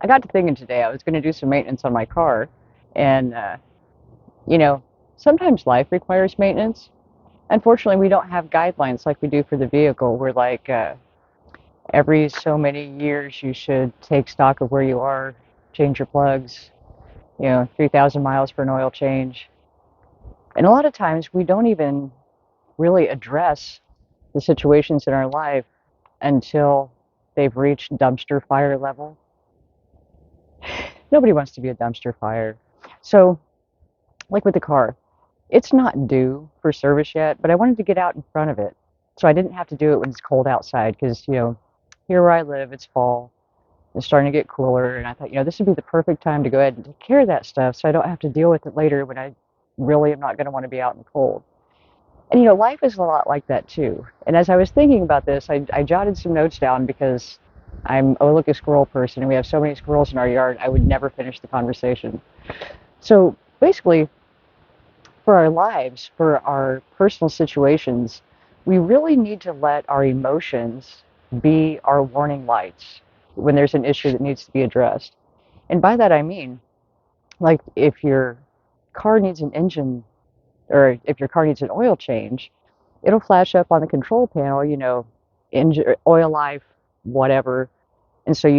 I got to thinking today I was going to do some maintenance on my car, and you know, sometimes life requires maintenance. Unfortunately, we don't have guidelines like we do for the vehicle. We're like every so many years you should take stock of where you are, change your plugs, 3,000 miles for an oil change. And a lot of times we don't even really address the situations in our life until they've reached dumpster fire level. Nobody wants to be a dumpster fire. So, like with the car, it's not due for service yet, but I wanted to get out in front of it. So I didn't have to do it when it's cold outside because, here where I live, it's fall. It's starting to get cooler. And I thought, this would be the perfect time to go ahead and take care of that stuff so I don't have to deal with it later when I really am not going to want to be out in the cold. And, life is a lot like that too. And as I was thinking about this, I jotted some notes down because I'm a look a squirrel person and we have so many squirrels in our yard, I would never finish the conversation. So basically, for our lives, for our personal situations, we really need to let our emotions be our warning lights when there's an issue that needs to be addressed. And by that I mean, like if your car needs an engine or if your car needs an oil change, it'll flash up on the control panel, engine, oil life, whatever. And so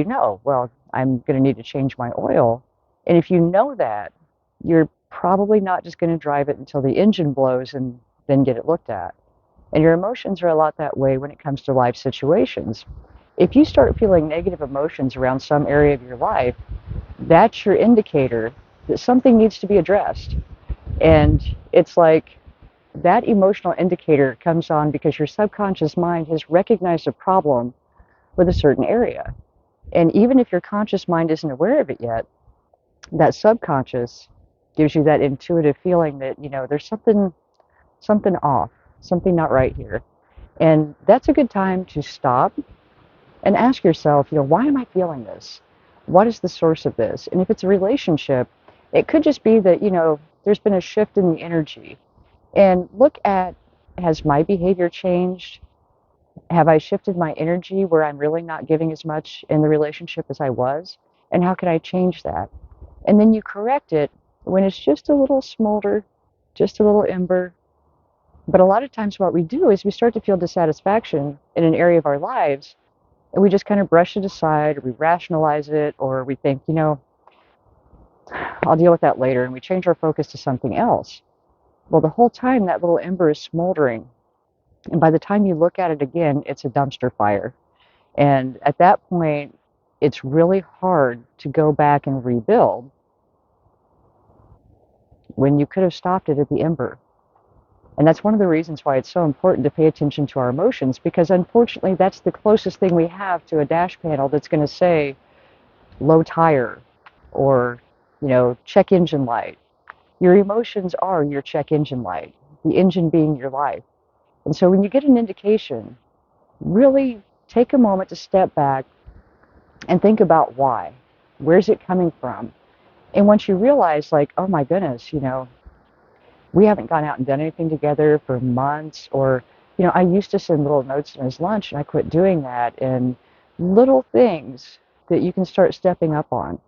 well, I'm going to need to change my oil. And if you know that, you're probably not just going to drive it until the engine blows and then get it looked at. And your emotions are a lot that way when it comes to life situations. If you start feeling negative emotions around some area of your life, that's your indicator that something needs to be addressed. And it's like that emotional indicator comes on because your subconscious mind has recognized a problem with a certain area. And even if your conscious mind isn't aware of it yet, that subconscious gives you that intuitive feeling that, there's something off, something not right here. And that's a good time to stop and ask yourself, why am I feeling this? What is the source of this? And if it's a relationship, it could just be that, there's been a shift in the energy. And look at, has my behavior changed? Have I shifted my energy where I'm really not giving as much in the relationship as I was? And how can I change that? And then you correct it when it's just a little smolder, just a little ember. But a lot of times what we do is we start to feel dissatisfaction in an area of our lives, and we just kind of brush it aside, or we rationalize it, or we think, I'll deal with that later, and we change our focus to something else. Well, the whole time that little ember is smoldering, and by the time you look at it again, it's a dumpster fire. And at that point, it's really hard to go back and rebuild when you could have stopped it at the ember. And that's one of the reasons why it's so important to pay attention to our emotions, because unfortunately, that's the closest thing we have to a dash panel that's going to say low tire or, check engine light. Your emotions are your check engine light, the engine being your life. And so when you get an indication, really take a moment to step back and think about why. Where's it coming from? And once you realize, like, oh my goodness, we haven't gone out and done anything together for months, or, I used to send little notes in his lunch and I quit doing that, and little things that you can start stepping up on.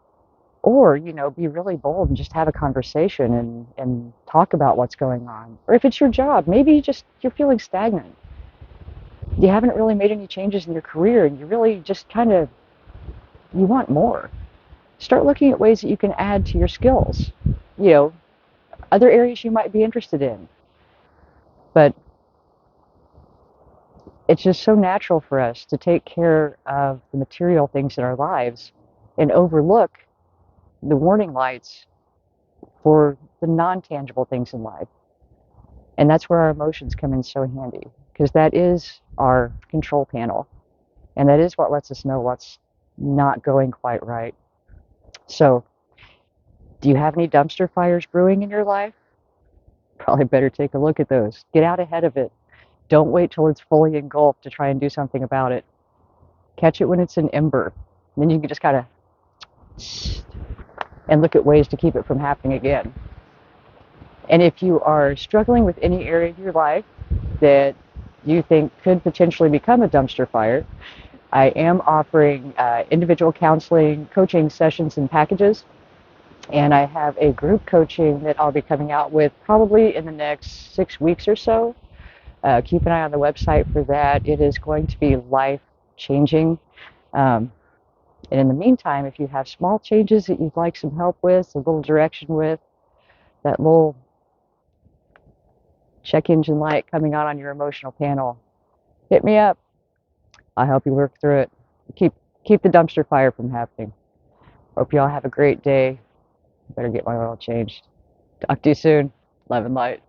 Or, be really bold and just have a conversation and talk about what's going on. Or if it's your job, maybe you're feeling stagnant. You haven't really made any changes in your career and you really just you want more. Start looking at ways that you can add to your skills, other areas you might be interested in. But it's just so natural for us to take care of the material things in our lives and overlook the warning lights for the non-tangible things in life. And that's where our emotions come in so handy, because that is our control panel. And that is what lets us know what's not going quite right. So, do you have any dumpster fires brewing in your life? Probably better take a look at those. Get out ahead of it. Don't wait till it's fully engulfed to try and do something about it. Catch it when it's an ember. Then you can just kind of and look at ways to keep it from happening again. And if you are struggling with any area of your life that you think could potentially become a dumpster fire, I am offering individual counseling, coaching sessions and packages, and I have a group coaching that I'll be coming out with probably in the next 6 weeks or so. Keep an eye on the website for that. It is going to be life changing. Um, and in the meantime, if you have small changes that you'd like some help with, a little direction with, that little check engine light coming on your emotional panel, hit me up. I'll help you work through it. Keep keep the dumpster fire from happening. Hope you all have a great day. Better get my oil changed. Talk to you soon. Love and light.